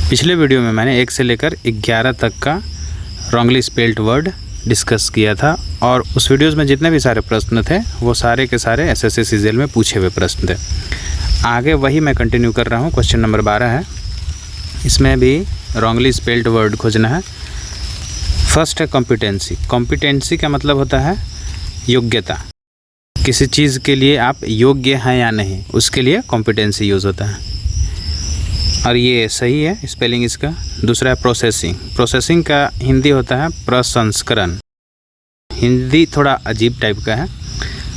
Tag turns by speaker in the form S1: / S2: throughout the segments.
S1: पिछले वीडियो में मैंने 1 से लेकर 11 तक का रॉन्गली स्पेल्ड वर्ड डिस्कस किया था और उस वीडियोस में जितने भी सारे प्रश्न थे वो सारे के सारे एसएससी सीजीएल में पूछे हुए प्रश्न थे। आगे वही मैं कंटिन्यू कर रहा हूँ। क्वेश्चन नंबर 12 है, इसमें भी रॉन्गली स्पेल्ड वर्ड खोजना है। फर्स्ट है कॉम्पिटेंसी। कॉम्पिटेंसी का मतलब होता है योग्यता, किसी चीज़ के लिए आप योग्य हैं या नहीं, उसके लिए कॉम्पिटेंसी यूज़ होता है और ये सही है स्पेलिंग इसका। दूसरा है प्रोसेसिंग। प्रोसेसिंग का हिंदी होता है प्रसंस्करण। हिंदी थोड़ा अजीब टाइप का है।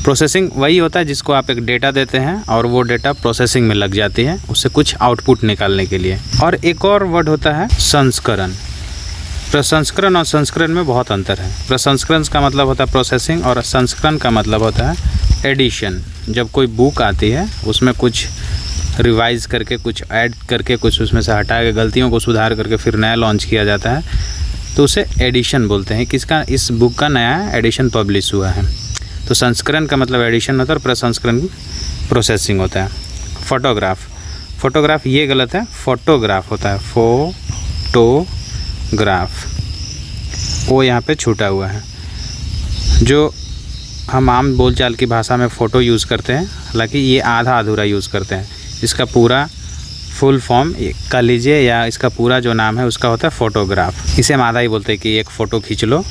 S1: प्रोसेसिंग वही होता है जिसको आप एक डेटा देते हैं और वो डेटा प्रोसेसिंग में लग जाती है उससे कुछ आउटपुट निकालने के लिए। और एक और वर्ड होता है संस्करण। प्रसंस्करण और संस्करण में बहुत अंतर है। प्रसंस्करण का मतलब होता है प्रोसेसिंग और संस्करण का मतलब होता है एडिशन। जब कोई बुक आती है उसमें कुछ रिवाइज़ करके, कुछ ऐड करके, कुछ उसमें से हटा के गलतियों को सुधार करके फिर नया लॉन्च किया जाता है तो उसे एडिशन बोलते हैं। किसका? इस बुक का नया एडिशन पब्लिश हुआ है। तो संस्करण का मतलब एडिशन होता है और प्रसंस्करण प्रोसेसिंग होता है। फोटोग्राफ। फोटोग्राफ ये गलत है, फोटोग्राफ होता है, फोटोग्राफ। वो यहाँ पे छूटा हुआ है। जो हम आम बोलचाल की भाषा में फ़ोटो यूज़ करते हैं, हालांकि ये आधा अधूरा यूज़ करते हैं। इसका पूरा फुल फॉर्म का लीजिए या इसका पूरा जो नाम है उसका होता है फ़ोटोग्राफ। इसे हम आधा ही बोलते हैं कि एक फ़ोटो खींच लो।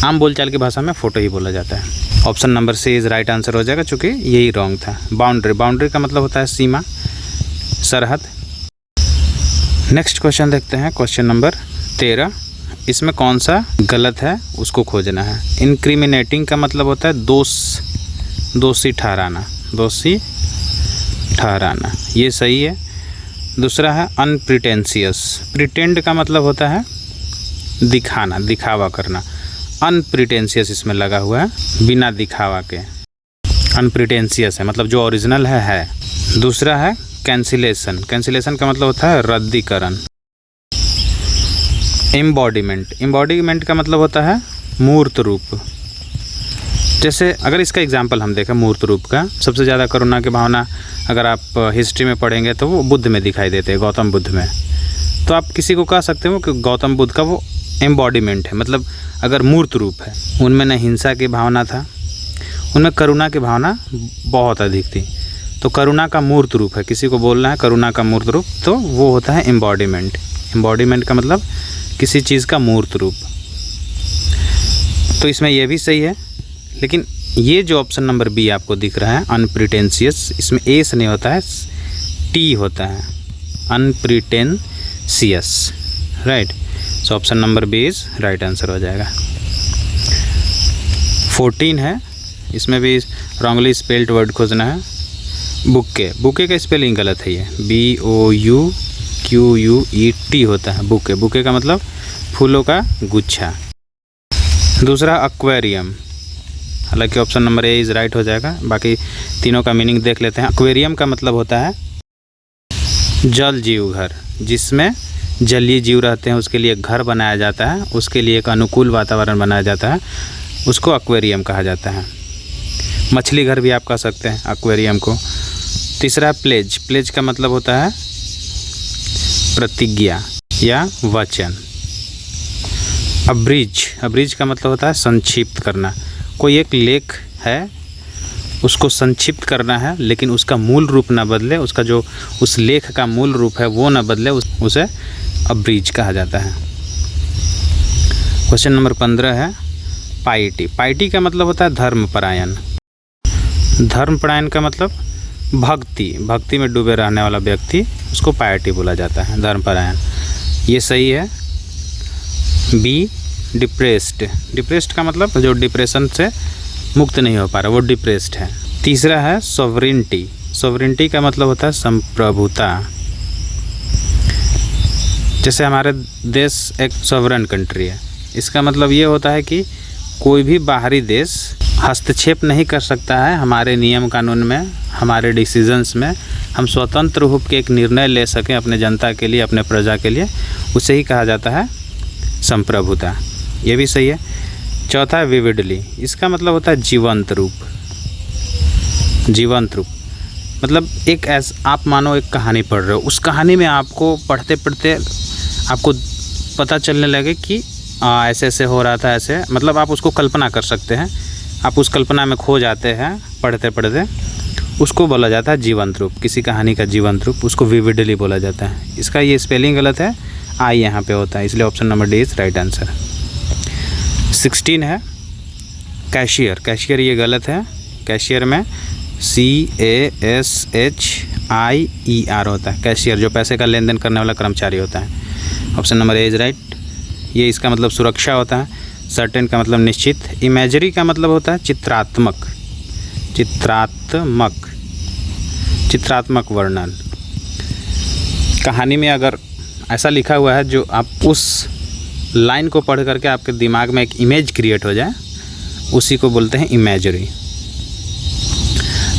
S1: आम बोलचाल की भाषा में फ़ोटो ही बोला जाता है। Option number C is right answer हो जाएगा चूँकि यही रॉन्ग था। बाउंड्री। बाउंड्री का मतलब होता है सीमा, सरहद। नेक्स्ट क्वेश्चन देखते हैं, क्वेश्चन नंबर 13। इसमें कौन सा गलत है उसको खोजना है। इनक्रिमिनेटिंग का मतलब होता है दोषी ठहराना, दोषी ठहराना, ये सही है। दूसरा है अनप्रिटेंशियस। प्रिटेंड का मतलब होता है दिखाना, दिखावा करना। अनप्रिटेंशियस इसमें लगा हुआ है, बिना दिखावा के। अनप्रिटेंशियस है मतलब जो ओरिजिनल है। दूसरा है कैंसिलेशन। कैंसिलेशन का मतलब होता है रद्दीकरण। एम्बॉडीमेंट। एम्बॉडीमेंट का मतलब होता है मूर्त रूप। जैसे अगर इसका एग्जाम्पल हम देखें मूर्त रूप का, सबसे ज़्यादा करुणा की भावना अगर आप हिस्ट्री में पढ़ेंगे तो वो बुद्ध में दिखाई देते हैं, गौतम बुद्ध में। तो आप किसी को कह सकते हो कि गौतम बुद्ध का वो एम्बॉडीमेंट है, मतलब अगर मूर्त रूप है। उनमें न हिंसा की भावना था, उनमें करुणा की भावना बहुत अधिक थी। तो करुणा का मूर्त रूप है, किसी को बोलना है करुणा का मूर्त रूप, तो वो होता है एम्बॉडीमेंट। एम्बॉडीमेंट का मतलब किसी चीज़ का मूर्त रूप। तो इसमें यह भी सही है, लेकिन ये जो ऑप्शन नंबर बी आपको दिख रहा है अनप्रिटेंशियस, इसमें ए से नहीं होता है, टी होता है, unpretentious. Right. So option number B is right answer हो जाएगा। 14 है, इसमें भी रॉन्गली स्पेल्ड वर्ड खोजना है। बुके। बुके का स्पेलिंग गलत है, ये BOUQUET होता है बुके। बुके का मतलब फूलों का गुच्छा। दूसरा एक्वेरियम, हालांकि option number A is right हो जाएगा। बाकी तीनों का मीनिंग देख लेते हैं। एक्वेरियम का मतलब होता है जल जीव घर, जिसमें जलीय जीव रहते हैं, उसके लिए घर बनाया जाता है, उसके लिए एक अनुकूल वातावरण बनाया जाता है, उसको एक्वेरियम कहा जाता है। मछली घर भी आप कह सकते हैं एक्वेरियम को। तीसरा प्लेज। प्लेज का मतलब होता है प्रतिज्ञा या वचन। अब्रीज। अब्रीज का मतलब होता है संक्षिप्त करना। कोई एक लेख है उसको संक्षिप्त करना है लेकिन उसका मूल रूप ना बदले, उसका जो उस लेख का मूल रूप है वो ना बदले, उसे अब्रीज कहा जाता है। क्वेश्चन नंबर 15 है पाइटी। पाइटी का मतलब होता है धर्मपरायण। धर्मपरायण का मतलब भक्ति, भक्ति में डूबे रहने वाला व्यक्ति, उसको पाइटी बोला जाता है, धर्मपरायण। ये सही है। Be depressed. डिप्रेस्ड का मतलब जो डिप्रेशन से मुक्त नहीं हो पा रहा वो डिप्रेस्ड है। तीसरा है सॉवरेनिटी। सॉवरेनिटी का मतलब होता है संप्रभुता। जैसे हमारे देश एक सॉवरेन कंट्री है, इसका मतलब ये होता है कि कोई भी बाहरी देश हस्तक्षेप नहीं कर सकता है हमारे नियम कानून में, हमारे डिसीजंस में। हम स्वतंत्र रूप के एक निर्णय ले सकें अपने जनता के लिए, अपने प्रजा के लिए, उसे ही कहा जाता है संप्रभुता। ये भी सही है। चौथा है विविडली। इसका मतलब होता है जीवंत रूप। जीवंत रूप मतलब एक आप मानो एक कहानी पढ़ रहे हो, उस कहानी में आपको पढ़ते पढ़ते आपको पता चलने लगे कि ऐसे ऐसे हो रहा था, ऐसे मतलब आप उसको कल्पना कर सकते हैं, आप उस कल्पना में खो जाते हैं पढ़ते पढ़ते, उसको बोला जाता है जीवंत रूप। किसी कहानी का जीवंत रूप, उसको विविडली बोला जाता है। इसका ये स्पेलिंग गलत है, आई यहाँ पे होता है, इसलिए option number D is right answer. 16 है कैशियर। कैशियर ये गलत है। कैशियर में CASHIER होता है। कैशियर जो पैसे का लेन देन करने वाला कर्मचारी होता है। Option number A is right. ये इसका मतलब सुरक्षा होता है। सर्टेन का मतलब निश्चित। इमेजरी का मतलब होता है चित्रात्मक, चित्रात्मक, चित्रात्मक वर्णन। कहानी में अगर ऐसा लिखा हुआ है जो आप उस लाइन को पढ़ करके आपके दिमाग में एक इमेज क्रिएट हो जाए, उसी को बोलते हैं इमेजरी।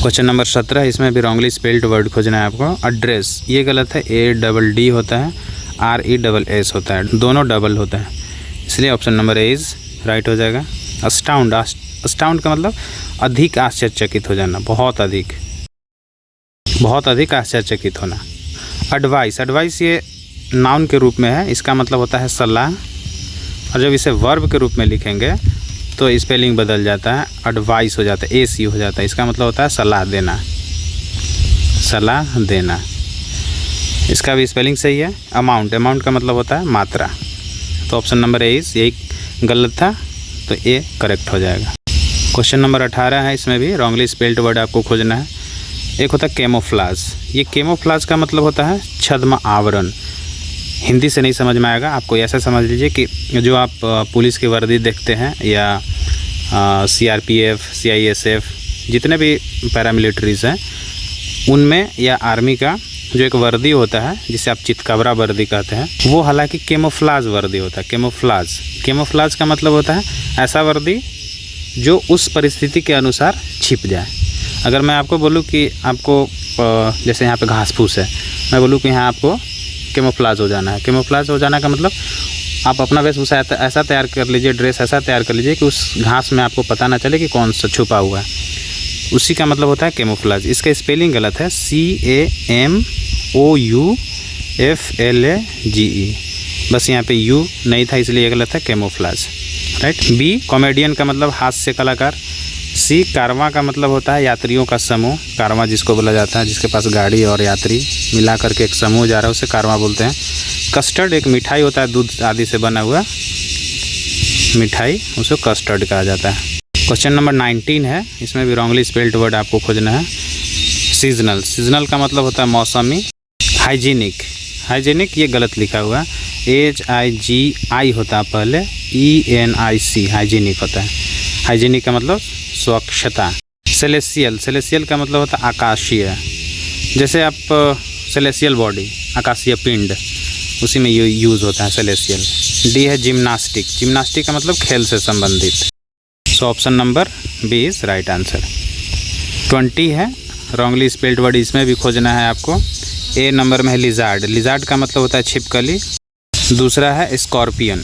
S1: क्वेश्चन नंबर 17, इसमें भी रॉन्गली स्पेल्ड वर्ड खोजना है आपको। एड्रेस ये गलत है, ADD होता है, RESS होता है, दोनों डबल होता है, इसलिए option number A is right हो जाएगा। अस्टाउंड, अस्टाउंड का मतलब अधिक आश्चर्यचकित हो जाना, बहुत अधिक, बहुत अधिक आश्चर्यचकित होना। एडवाइस, एडवाइस ये नाउन के रूप में है, इसका मतलब होता है सलाह, और जब इसे वर्ब के रूप में लिखेंगे तो स्पेलिंग बदल जाता है, एडवाइस हो जाता है, AC हो जाता है। इसका मतलब होता है सलाह देना, सलाह देना। इसका भी स्पेलिंग सही है। अमाउंट, अमाउंट का मतलब होता है मात्रा, तो ऑप्शन नंबर ए इज़, यही गलत था तो ए करेक्ट हो जाएगा। क्वेश्चन नंबर 18 है, इसमें भी रॉन्गली स्पेल्ड वर्ड आपको खोजना है। एक होता है कैमोफ्लाज। ये कैमोफ्लाज का मतलब होता है छद्म आवरण। हिंदी से नहीं समझ में आएगा, आपको ऐसा समझ लीजिए कि जो आप पुलिस की वर्दी देखते हैं या CRPF, CISF, जितने भी पैरामिलिट्रीज़ हैं उनमें, या आर्मी का जो एक वर्दी होता है जिसे आप चितकबरा वर्दी कहते हैं, वो हालांकि कैमोफ्लाज वर्दी होता है। कैमोफ्लाज, कैमोफ्लाज का मतलब होता है ऐसा वर्दी जो उस परिस्थिति के अनुसार छिप जाए। अगर मैं आपको बोलूँ कि आपको जैसे यहाँ पे घास फूस है, मैं बोलूँ कि यहाँ आपको कैमोफ्लाज हो जाना है। कैमोफ्लाज हो जाना का मतलब आप अपना वेशभूषा ऐसा तैयार कर लीजिए, ड्रेस ऐसा तैयार कर लीजिए कि उस घास में आपको पता ना चले कि कौन सा छुपा हुआ है, उसी का मतलब होता है कैमोफ्लाज। इसका स्पेलिंग गलत है, CAMOUFLAGE, बस यहाँ पे यू नहीं था इसलिए गलत है, कैमोफ्लाज, राइट। B कॉमेडियन का मतलब हास्य कलाकार। C कारवां का मतलब होता है यात्रियों का समूह। कारवां जिसको बोला जाता है जिसके पास गाड़ी और यात्री मिला करके एक समूह जा रहा है, उसे कारवां बोलते हैं। कस्टर्ड एक मिठाई होता है, दूध आदि से बना हुआ मिठाई, उसे कस्टर्ड कहा जाता है। क्वेश्चन नंबर 19 है, इसमें भी रॉन्गली स्पेल्ड वर्ड आपको खोजना है। सीजनल, सीजनल का मतलब होता है मौसमी। हाइजीनिक, हाइजीनिक ये गलत लिखा हुआ है, HIGI होता है पहले, ENIC, हाइजीनिक होता है। हाइजीनिक का मतलब स्वच्छता। सेलेसियल, सेलेसियल का मतलब होता है आकाशीय, जैसे आप सेलेसियल बॉडी, आकाशीय पिंड, उसी में यूज़ होता है सेलेसियल। D है जिम्नास्टिक, जिम्नास्टिक का मतलब खेल से संबंधित, सो option number B is right answer. 20 है, रॉन्गली स्पेल्ड वर्ड इसमें भी खोजना है आपको। A नंबर में है लिजार्ड, लिजार्ड का मतलब होता है छिपकली। दूसरा है स्कॉर्पियन,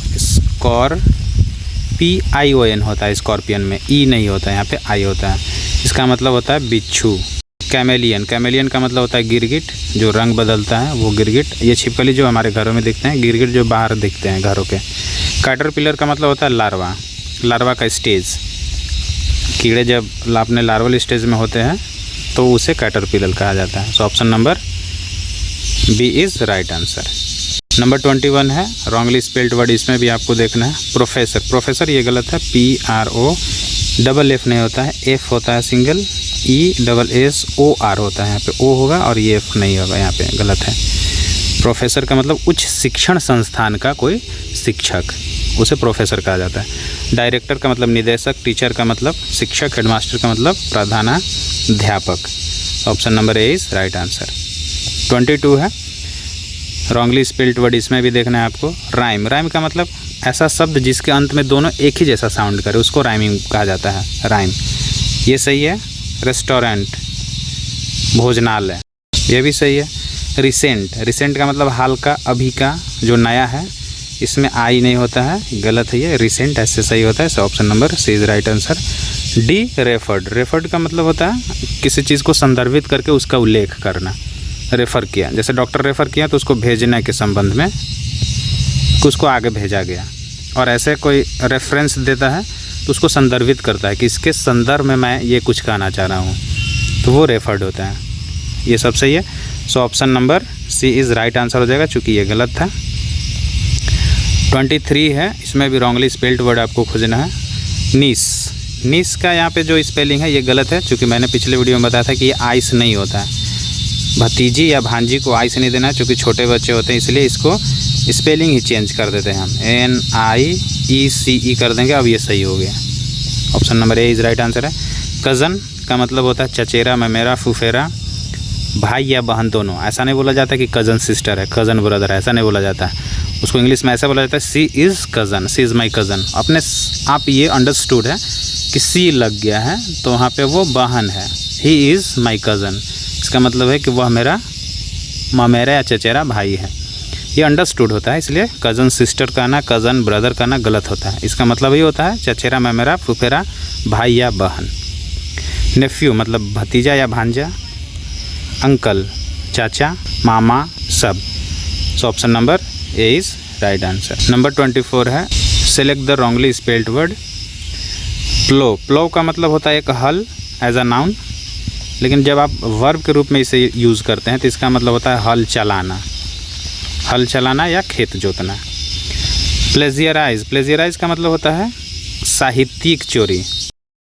S1: PION होता है स्कॉर्पियन में, E नहीं होता है, यहाँ पे I होता है, इसका मतलब होता है बिच्छू। कैमेलियन, कैमेलियन का मतलब होता है गिरगिट, जो रंग बदलता है वो गिरगिट। ये छिपकली जो हमारे घरों में दिखते हैं, गिरगिट जो बाहर दिखते हैं घरों के। कैटरपिलर का मतलब होता है लार्वा, लार्वा का स्टेज, कीड़े जब अपने लार्वल स्टेज में होते हैं तो उसे कैटरपिलर कहा जाता है। So option number B is right answer. Number 21 है, रॉन्गली स्पेल्ड वर्ड इसमें भी आपको देखना है। प्रोफेसर, प्रोफेसर ये गलत है, PRO, डबल F नहीं होता है, F होता है सिंगल, ESSOR होता है, यहाँ पे O होगा और ये F नहीं होगा, यहाँ पे गलत है। प्रोफेसर का मतलब उच्च शिक्षण संस्थान का कोई शिक्षक, उसे प्रोफेसर कहा जाता है। डायरेक्टर का मतलब निदेशक, टीचर का मतलब शिक्षक, हेडमास्टर का मतलब प्रधानाध्यापक। Option number A is right answer. 22 है, रॉन्गली स्पेल्ड वर्ड इसमें भी देखना है आपको। राइम, राइम का मतलब ऐसा शब्द जिसके अंत में दोनों एक ही जैसा साउंड करे, उसको राइमिंग कहा जाता है, राइम। ये सही है। रेस्टोरेंट, भोजनालय, ये भी सही है। रिसेंट, रिसेंट का मतलब हाल का, अभी का, जो नया है, इसमें आई नहीं होता है, गलत है ये, रिसेंट ऐसे सही होता है। So option number C is right answer. D referred, referred का मतलब होता है किसी चीज़ को संदर्भित करके उसका उल्लेख करना, रेफ़र किया, जैसे डॉक्टर रेफ़र किया तो उसको भेजने के संबंध में उसको आगे भेजा गया, और ऐसे कोई रेफरेंस देता है तो उसको संदर्भित करता है कि इसके संदर्भ में मैं ये कुछ कहना चाह रहा हूँ, तो वो रेफर्ड होता है। ये सब सही है। So option number C is right answer हो जाएगा, चूँकि ये गलत था। 23 है, इसमें भी रॉन्गली स्पेल्ड वर्ड आपको खोजना है। नीस, नीस का यहाँ पे जो स्पेलिंग है ये गलत है, क्योंकि मैंने पिछले वीडियो में बताया था कि ये आइस नहीं होता है। भतीजी या भांजी को आइस नहीं देना है, क्योंकि छोटे बच्चे होते हैं, इसलिए इसको स्पेलिंग ही चेंज कर देते हैं हम, NIECE कर देंगे। अब ये सही हो गया, option number A is right answer है। कज़न का मतलब होता है चचेरा, ममेरा, फुफेरा, भाई या बहन दोनों। ऐसा नहीं बोला जाता कि कज़न सिस्टर है, कज़न ब्रदर है, ऐसा नहीं बोला जाता है। उसको इंग्लिश में ऐसा बोला जाता है she is cousin, she is my cousin. अपने आप ये अंडरस्टूड है कि सी लग गया है तो वहाँ पे वो बहन है, ही इज़ माई कज़न। इसका मतलब है कि वह मेरा ममेरा या चचेरा भाई है, ये अंडरस्टूड होता है। इसलिए कज़न सिस्टर कहना, कज़न ब्रदर कहना गलत होता है। इसका मतलब ये होता है चचेरा, ममेरा, फुफेरा, भाई या बहन। नेफ्यू मतलब भतीजा या भांजा, अंकल, चाचा, मामा, सब। So option number A is right answer. Number 24 है, select the wrongly spelled word. Plough, plough का मतलब होता है एक हल एज अ नाउन, लेकिन जब आप वर्ब के रूप में इसे यूज़ करते हैं तो इसका मतलब होता है हल चलाना, हल चलाना या खेत जोतना। प्लेजियराइज, प्लेजियराइज का मतलब होता है साहित्यिक चोरी।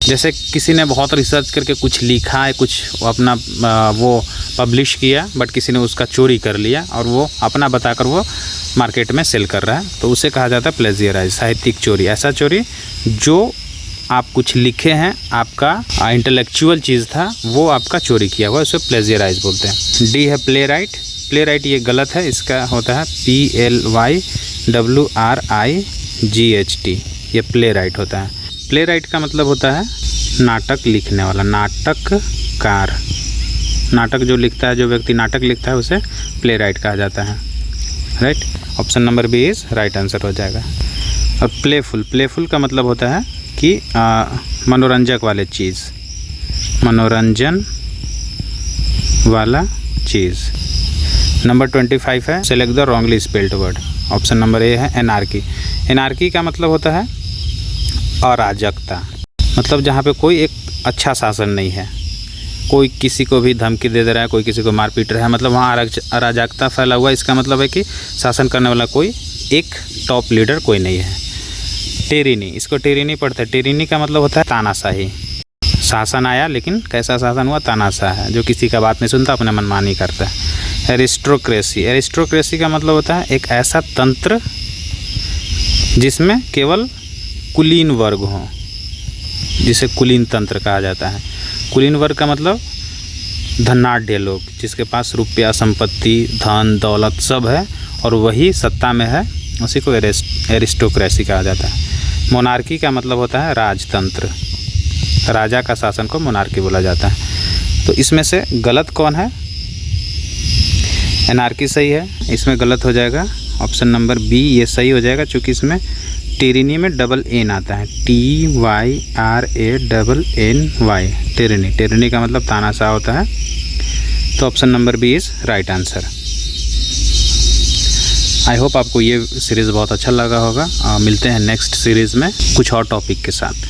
S1: जैसे किसी ने बहुत रिसर्च करके कुछ लिखा है, कुछ अपना वो पब्लिश किया, बट किसी ने उसका चोरी कर लिया और वो अपना बताकर वो मार्केट में सेल कर रहा है, तो उसे कहा जाता है प्लेजियराइज, साहित्यिक चोरी। ऐसा चोरी जो आप कुछ लिखे हैं, आपका इंटेलेक्चुअल चीज़ था, वो आपका चोरी किया हुआ, उसे प्लेजियराइज बोलते हैं। डी है प्ले राइट, प्ले राइट ये गलत है, इसका होता है PLYWRIGHT, ये प्ले राइट होता है। प्ले राइट का मतलब होता है नाटक लिखने वाला, नाटककार। नाटक जो लिखता है, जो व्यक्ति नाटक लिखता है उसे प्ले राइट कहा जाता है। Right, option number B is right answer हो जाएगा। और प्लेफुल, प्लेफुल का मतलब होता है कि मनोरंजक वाले चीज़, मनोरंजन वाला चीज़। नंबर 25 है, select the wrongly spelled word. Option number ए है एनार्की। एनार्की का मतलब होता है अराजकता, मतलब जहाँ पे कोई एक अच्छा शासन नहीं है, कोई किसी को भी धमकी दे रहा है, कोई किसी को मार पीट रहा है, मतलब वहाँ अराजकता फैला हुआ। इसका मतलब है कि शासन करने वाला कोई एक टॉप लीडर कोई नहीं है। टेरिनी, इसको टेरिनी पढ़ते हैं। टेरिनी का मतलब होता है तानाशाही। शासन आया लेकिन कैसा शासन हुआ? तानाशाह है, जो किसी का बात नहीं सुनता, अपने मनमानी करता है। एरिस्टोक्रेसी, एरिस्टोक्रेसी का मतलब होता है एक ऐसा तंत्र जिसमें केवल कुलीन वर्ग हों, जिसे कुलीन तंत्र कहा जाता है। कुलीन वर्ग का मतलब धनाढ़ लोग, जिसके पास रुपया, संपत्ति, धन, दौलत सब है और वही सत्ता में है, उसी को एरिस्टोक्रेसी कहा जाता है। मोनार्की का मतलब होता है राजतंत्र, राजा का शासन को मोनार्की बोला जाता है। तो इसमें से गलत कौन है? एनार्की सही है, इसमें गलत हो जाएगा ऑप्शन नंबर बी, ये सही हो जाएगा, क्योंकि इसमें टिरनी में डबल एन आता है, TYRANNY, टिरनी। टिरनी का मतलब तानाशाह होता है। तो option number B is right answer. I hope आपको ये सीरीज़ बहुत अच्छा लगा होगा। मिलते हैं नेक्स्ट सीरीज़ में कुछ और टॉपिक के साथ।